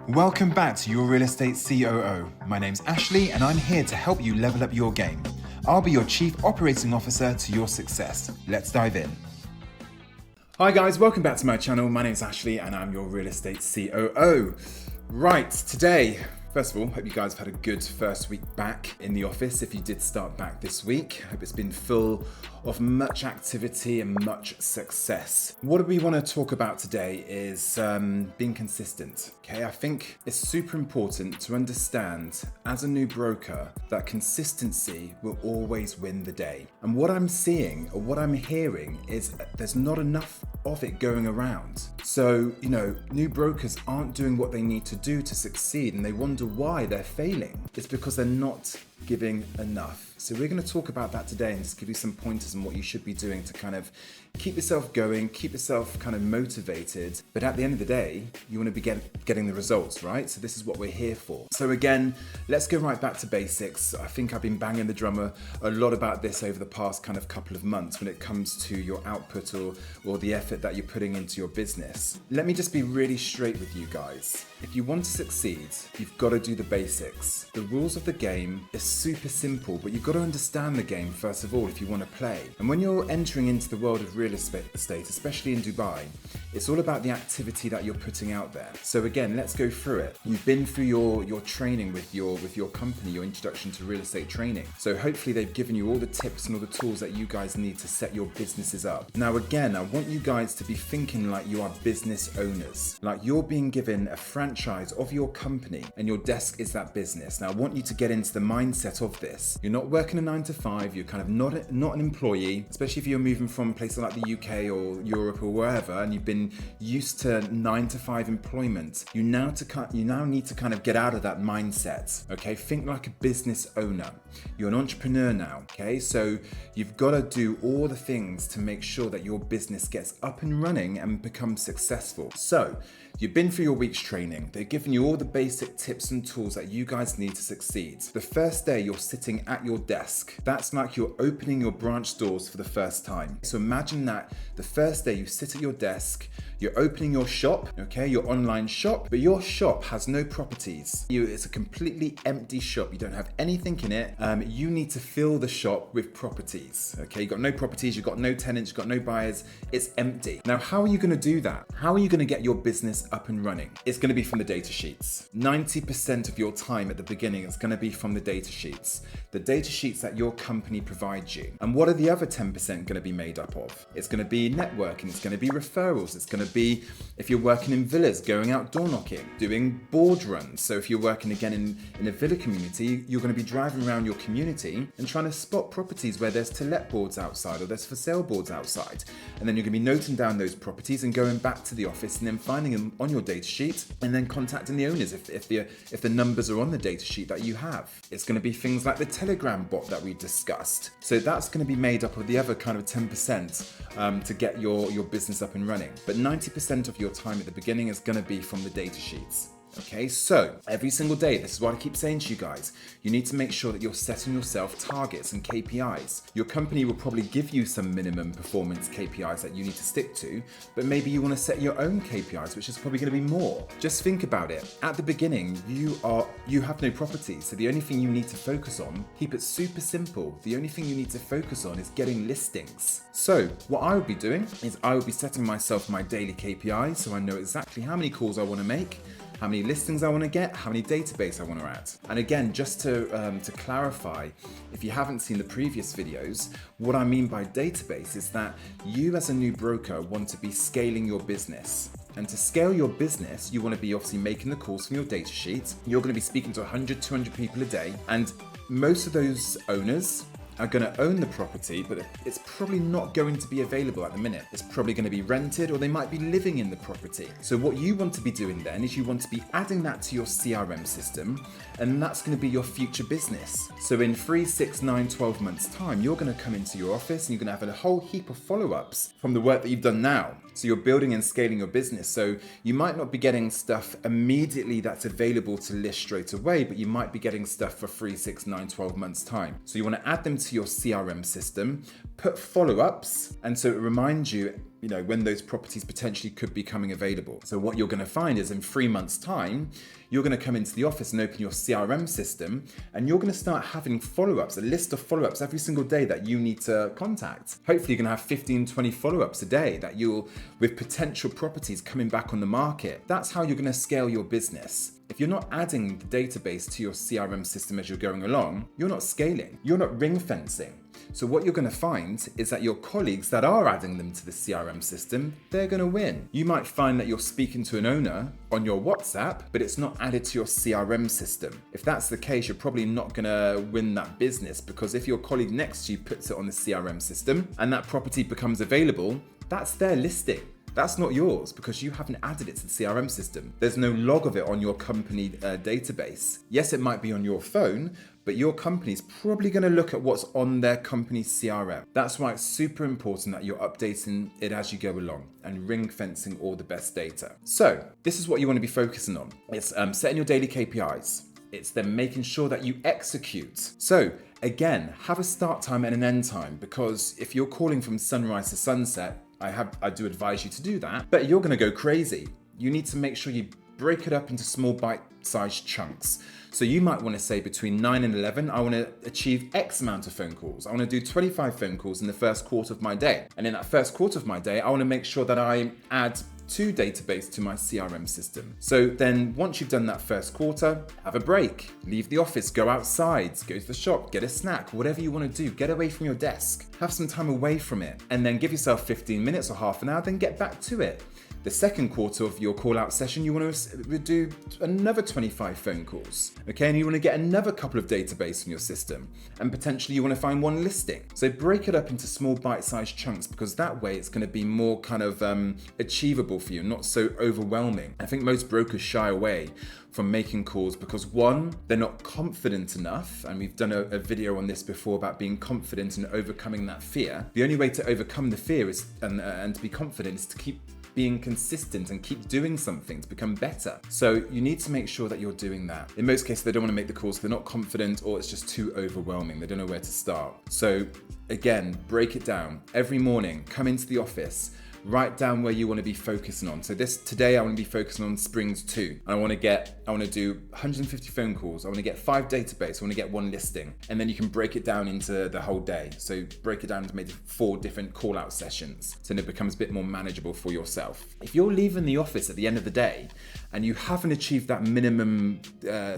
Welcome back to Your Real Estate COO. My name's Ashley and I'm here to help you level up your game. I'll be your Chief Operating Officer to your success. Let's dive in. Hi guys, welcome back to my channel. My name's Ashley and I'm your Real Estate COO. Right, today, first of all, hope you guys have had a good first week back in the office. If you did start back this week, hope it's been full of much activity and much success. What we want to talk about today is being consistent. Okay, I think it's super important to understand as a new broker that consistency will always win the day. And what I'm seeing or what I'm hearing is there's not enough of it going around. So, new brokers aren't doing what they need to do to succeed and they wonder why they're failing. It's because they're not giving enough. So we're going to talk about that today and just give you some pointers on what you should be doing to kind of keep yourself going, keep yourself kind of motivated. But at the end of the day, you want to be getting the results, right? So this is what we're here for. So again, let's go right back to basics. I think I've been banging the drummer a lot about this over the past kind of couple of months when it comes to your output or the effort that you're putting into your business. Let me just be really straight with you guys. If you want to succeed, you've got to do the basics. The rules of the game is super simple, but you've got to understand the game first of all if you want to play. And when you're entering into the world of real estate, especially in Dubai, it's all about the activity that you're putting out there. So again, let's go through it. You've been through your training with your company, your introduction to real estate training. So hopefully they've given you all the tips and all the tools that you guys need to set your businesses up. Now again, I want you guys to be thinking like you are business owners, like you're being given a franchise of your company and your desk is that business. Now I want you to get into the mindset of this. You're not working a 9 to 5, you're kind of not an employee, especially if you're moving from places like the UK or Europe or wherever and you've been used to 9 to 5 employment. You now need to kind of get out of that mindset. Okay, think like a business owner. You're an entrepreneur now. Okay, so you've got to do all the things to make sure that your business gets up and running and becomes successful. So you've been through your week's training. They've given you all the basic tips and tools that you guys need to succeed. The first day you're sitting at your desk, that's like you're opening your branch doors for the first time. So imagine that the first day you sit at your desk, you're opening your shop, okay, your online shop, but your shop has no properties. It's a completely empty shop. You don't have anything in it. You need to fill the shop with properties, okay? You've got no properties, you've got no tenants, you've got no buyers, it's empty. Now, how are you gonna do that? How are you gonna get your business up and running? It's gonna be from the data sheets. 90% of your time at the beginning is gonna be from the data sheets. The data sheets that your company provides you. And what are the other 10% gonna be made up of? It's gonna be networking, it's gonna be referrals, it's gonna be, if you're working in villas, going out door knocking, doing board runs. So if you're working again in a villa community, you're going to be driving around your community and trying to spot properties where there's to let boards outside or there's for sale boards outside. And then you're going to be noting down those properties and going back to the office and then finding them on your data sheet and then contacting the owners if the numbers are on the data sheet that you have. It's going to be things like the Telegram bot that we discussed. So that's going to be made up of the other kind of 10% to get your business up and running. But 90% of your time at the beginning is going to be from the data sheets. Okay, so every single day, this is what I keep saying to you guys, you need to make sure that you're setting yourself targets and KPIs. Your company will probably give you some minimum performance KPIs that you need to stick to, but maybe you want to set your own KPIs, which is probably going to be more. Just think about it. At the beginning, you have no properties, so the only thing you need to focus on, keep it super simple. The only thing you need to focus on is getting listings. So what I would be doing is I would be setting myself my daily KPIs, so I know exactly how many calls I want to make, how many listings I want to get, how many database I want to add. And again, just to clarify, if you haven't seen the previous videos, what I mean by database is that you as a new broker want to be scaling your business. And to scale your business, you want to be obviously making the calls from your data sheet. You're going to be speaking to 100, 200 people a day. And most of those owners are going to own the property, but it's probably not going to be available at the minute. It's probably going to be rented or they might be living in the property. So what you want to be doing then is you want to be adding that to your CRM system, and that's going to be your future business. So in 3, 6, 9, 12 months time, you're going to come into your office and you're going to have a whole heap of follow-ups from the work that you've done now. So you're building and scaling your business. So you might not be getting stuff immediately that's available to list straight away, but you might be getting stuff for 3, 6, 9, 12 months time. So you want to add them to your CRM system, put follow-ups, and so it reminds you when those properties potentially could be coming available. So what you're going to find is in 3 months' time, you're going to come into the office and open your CRM system, and you're going to start having follow-ups, a list of follow-ups every single day that you need to contact. Hopefully you're going to have 15, 20 follow-ups a day that with potential properties coming back on the market. That's how you're going to scale your business. If you're not adding the database to your CRM system as you're going along, you're not scaling, you're not ring fencing. So what you're going to find is that your colleagues that are adding them to the CRM system, they're going to win. You might find that you're speaking to an owner on your WhatsApp, but it's not added to your CRM system. If that's the case, you're probably not going to win that business, because if your colleague next to you puts it on the CRM system and that property becomes available, that's their listing. That's not yours because you haven't added it to the CRM system. There's no log of it on your company database. Yes, it might be on your phone, but your company's probably going to look at what's on their company's CRM. That's why it's super important that you're updating it as you go along and ring fencing all the best data. So this is what you want to be focusing on. It's setting your daily KPIs. It's then making sure that you execute. So again, have a start time and an end time, because if you're calling from sunrise to sunset, I do advise you to do that, but you're going to go crazy. You need to make sure you break it up into small bite-sized chunks. So you might want to say between 9 and 11, I want to achieve X amount of phone calls. I want to do 25 phone calls in the first quarter of my day. And in that first quarter of my day, I want to make sure that I add 2 database to my CRM system. So then once you've done that first quarter, have a break, leave the office, go outside, go to the shop, get a snack, whatever you want to do, get away from your desk, have some time away from it, and then give yourself 15 minutes or half an hour, then get back to it. The second quarter of your call out session, you want to do another 25 phone calls, okay? And you want to get another couple of database in your system, and potentially you want to find 1 listing. So break it up into small bite-sized chunks, because that way it's going to be more kind of achievable for you, not so overwhelming. I think most brokers shy away from making calls because 1, they're not confident enough, and we've done a video on this before about being confident and overcoming that fear. The only way to overcome the fear is and to be confident is to keep being consistent and keep doing something to become better. So you need to make sure that you're doing that. In most cases, they don't want to make the calls, they're not confident, or it's just too overwhelming. They don't know where to start. So again, break it down. Every morning, come into the office, write down where you want to be focusing on. So today I want to be focusing on Springs 2. I want to do 150 phone calls. I want to get 5 database. I want to get 1 listing. And then you can break it down into the whole day. So break it down into maybe 4 different call out sessions. So then it becomes a bit more manageable for yourself. If you're leaving the office at the end of the day and you haven't achieved that minimum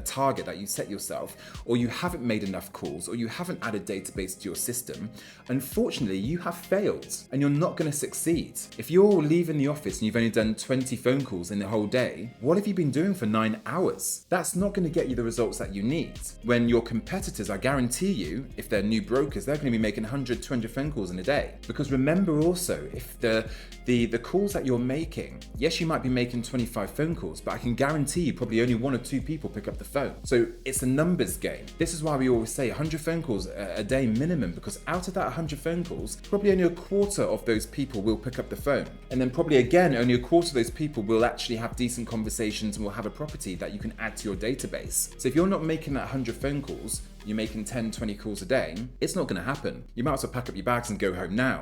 target that you set yourself, or you haven't made enough calls, or you haven't added database to your system, unfortunately you have failed and you're not going to succeed. If you're leaving the office and you've only done 20 phone calls in the whole day, what have you been doing for 9 hours? That's not going to get you the results that you need. When your competitors, I guarantee you, if they're new brokers, they're going to be making 100, 200 phone calls in a day. Because remember also, if the calls that you're making, yes, you might be making 25 phone calls, but I can guarantee you probably only 1 or 2 people pick up the phone. So it's a numbers game. This is why we always say 100 phone calls a day minimum, because out of that 100 phone calls, probably only a quarter of those people will pick up the phone. And then probably again, only a quarter of those people will actually have decent conversations and will have a property that you can add to your database. So if you're not making that 100 phone calls, you're making 10, 20 calls a day, it's not going to happen. You might as well pack up your bags and go home now.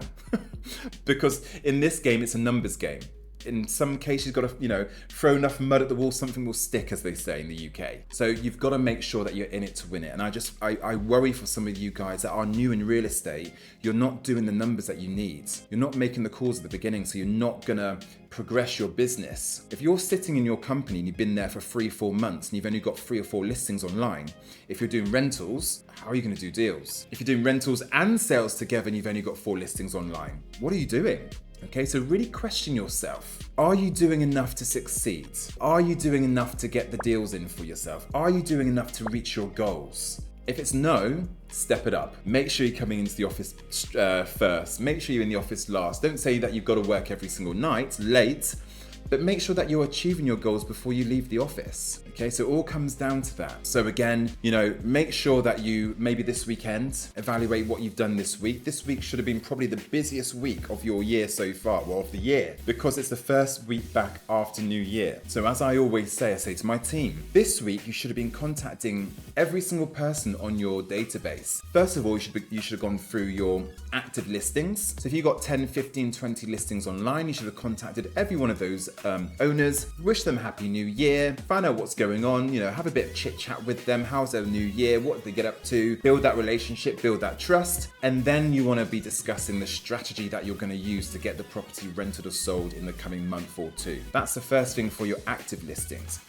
Because in this game, it's a numbers game. In some cases, you've got to, throw enough mud at the wall, something will stick, as they say in the UK. So you've got to make sure that you're in it to win it. And I worry for some of you guys that are new in real estate, you're not doing the numbers that you need. You're not making the calls at the beginning, so you're not going to progress your business. If you're sitting in your company and you've been there for 3-4 months and you've only got 3 or 4 listings online, if you're doing rentals, how are you going to do deals? If you're doing rentals and sales together and you've only got 4 listings online, what are you doing? Okay, so really question yourself. Are you doing enough to succeed? Are you doing enough to get the deals in for yourself? Are you doing enough to reach your goals? If it's no, step it up. Make sure you're coming into the office first. Make sure you're in the office last. Don't say that you've got to work every single night late, but make sure that you're achieving your goals before you leave the office. Okay, so it all comes down to that. So again, make sure that you maybe this weekend evaluate what you've done this week. This week should have been probably the busiest week of your year so far, well, of the year, because it's the first week back after New Year. So as I always say, I say to my team, this week you should have been contacting every single person on your database. First of all, you should have gone through your active listings. So if you've got 10, 15, 20 listings online, you should have contacted every one of those owners, wish them Happy New Year, find out what's going on, have a bit of chit chat with them. How's their new year? What did they get up to? Build that relationship, build that trust. And then you want to be discussing the strategy that you're going to use to get the property rented or sold in the coming month or two. That's the first thing for your active listings.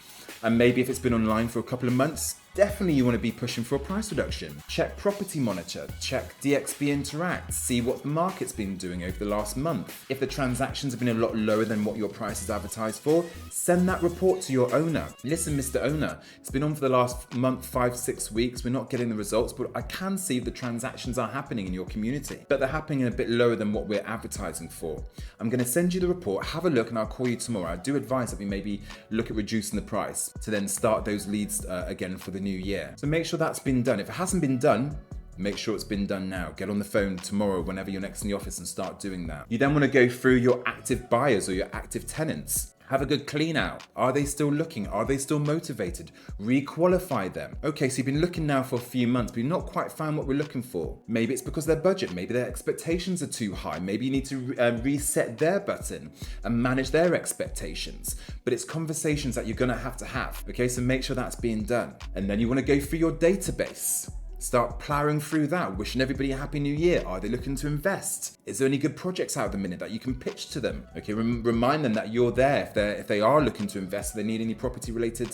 And maybe if it's been online for a couple of months, definitely you want to be pushing for a price reduction. Check Property Monitor, check DXB Interact, see what the market's been doing over the last month. If the transactions have been a lot lower than what your price is advertised for, send that report to your owner. Listen, Mr. Owner, it's been on for the last month, 5-6 weeks. We're not getting the results, but I can see the transactions are happening in your community, but they're happening a bit lower than what we're advertising for. I'm going to send you the report, have a look, and I'll call you tomorrow. I do advise that we maybe look at reducing the price to then start those leads again for the new year. So make sure that's been done. If it hasn't been done, make sure it's been done now. Get on the phone tomorrow whenever you're next in the office and start doing that. You then want to go through your active buyers or your active tenants. Have a good clean out. Are they still looking? Are they still motivated? Re-qualify them. Okay, so you've been looking now for a few months, but you've not quite found what we're looking for. Maybe it's because their budget, maybe their expectations are too high. Maybe you need to reset their button and manage their expectations. But it's conversations that you're gonna have to have. Okay, so make sure that's being done. And then you wanna go through your database. Start plowing through that, wishing everybody a Happy New Year. Are they looking to invest? Is there any good projects out at the minute that you can pitch to them? Okay, remind them that you're there if they are looking to invest, they need any property related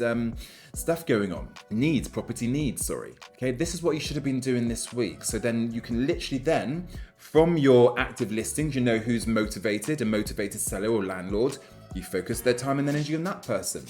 stuff going on. Property needs, sorry. Okay, this is what you should have been doing this week. So then you can literally then, from your active listings, you know who's motivated, a motivated seller or landlord. You focus their time and energy on that person.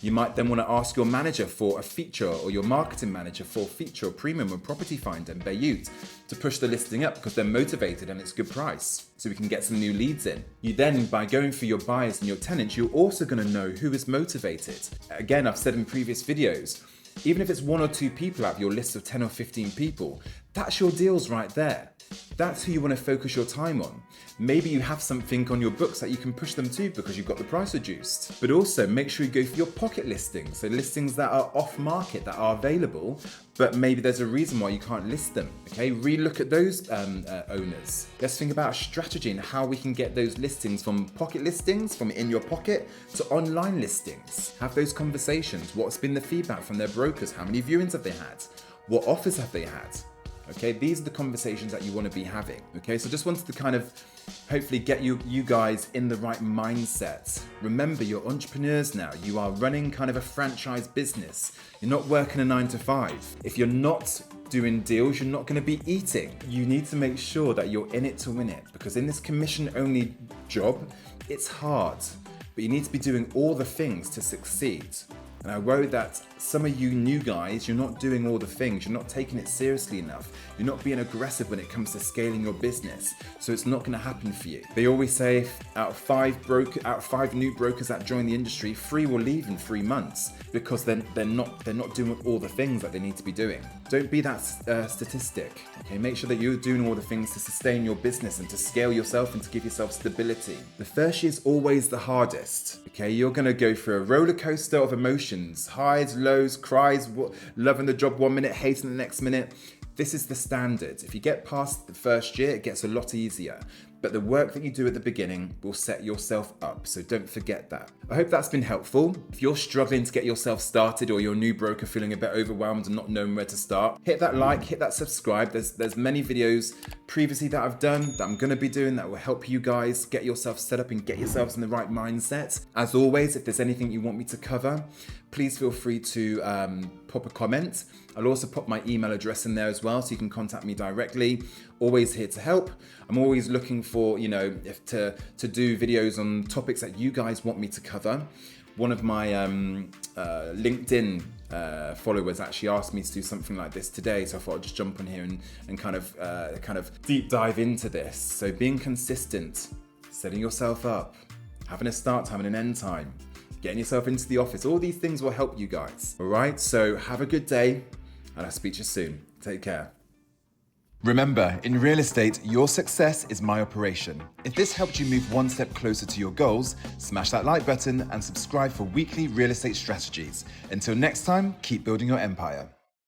You might then want to ask your manager for a feature, or your marketing manager for a feature or premium or property finder and Bayut to push the listing up because they're motivated and it's a good price. So we can get some new leads in. You then, by going through your buyers and your tenants, you're also going to know who is motivated. Again, I've said in previous videos, even if it's 1 or 2 people out of your list of 10 or 15 people, that's your deals right there. That's who you want to focus your time on. Maybe you have something on your books that you can push them to because you've got the price reduced. But also make sure you go for your pocket listings. So listings that are off market, that are available, but maybe there's a reason why you can't list them. Okay, re-look at those owners. Let's think about a strategy and how we can get those listings from pocket listings, from in your pocket, to online listings. Have those conversations. What's been the feedback from their brokers? How many viewings have they had? What offers have they had? Okay, these are the conversations that you want to be having. Okay, so just wanted to kind of hopefully get you guys in the right mindset. Remember, you're entrepreneurs now. You are running kind of a franchise business. You're not working a 9 to 5. If you're not doing deals, you're not going to be eating. You need to make sure that you're in it to win it, because in this commission-only job, it's hard, but you need to be doing all the things to succeed. And I worry that some of you new guys, you're not doing all the things. You're not taking it seriously enough. You're not being aggressive when it comes to scaling your business. So it's not going to happen for you. They always say out of 5 new brokers that join the industry, 3 will leave in 3 months because they're not doing all the things that they need to be doing. Don't be that statistic. Okay, make sure that you're doing all the things to sustain your business and to scale yourself and to give yourself stability. The first year is always the hardest. Okay, you're going to go through a roller coaster of emotions, highs, lows, cries, loving the job 1 minute, hating the next minute. This is the standard. If you get past the first year, it gets a lot easier. But the work that you do at the beginning will set yourself up, so don't forget that. I hope that's been helpful. If you're struggling to get yourself started, or you're a new broker feeling a bit overwhelmed and not knowing where to start, hit that like, hit that subscribe. There's many videos previously that I've done, that I'm gonna be doing, that will help you guys get yourself set up and get yourselves in the right mindset. As always, if there's anything you want me to cover, please feel free to pop a comment. I'll also pop my email address in there as well, so you can contact me directly. Always here to help. I'm always looking for, if to do videos on topics that you guys want me to cover. One of my LinkedIn followers actually asked me to do something like this today, so I thought I'd just jump on here and kind of deep dive into this. So being consistent, setting yourself up, having a start time and an end time, getting yourself into the office. All these things will help you guys. All right, so have a good day and I'll speak to you soon. Take care. Remember, in real estate, your success is my operation. If this helped you move one step closer to your goals, smash that like button and subscribe for weekly real estate strategies. Until next time, keep building your empire.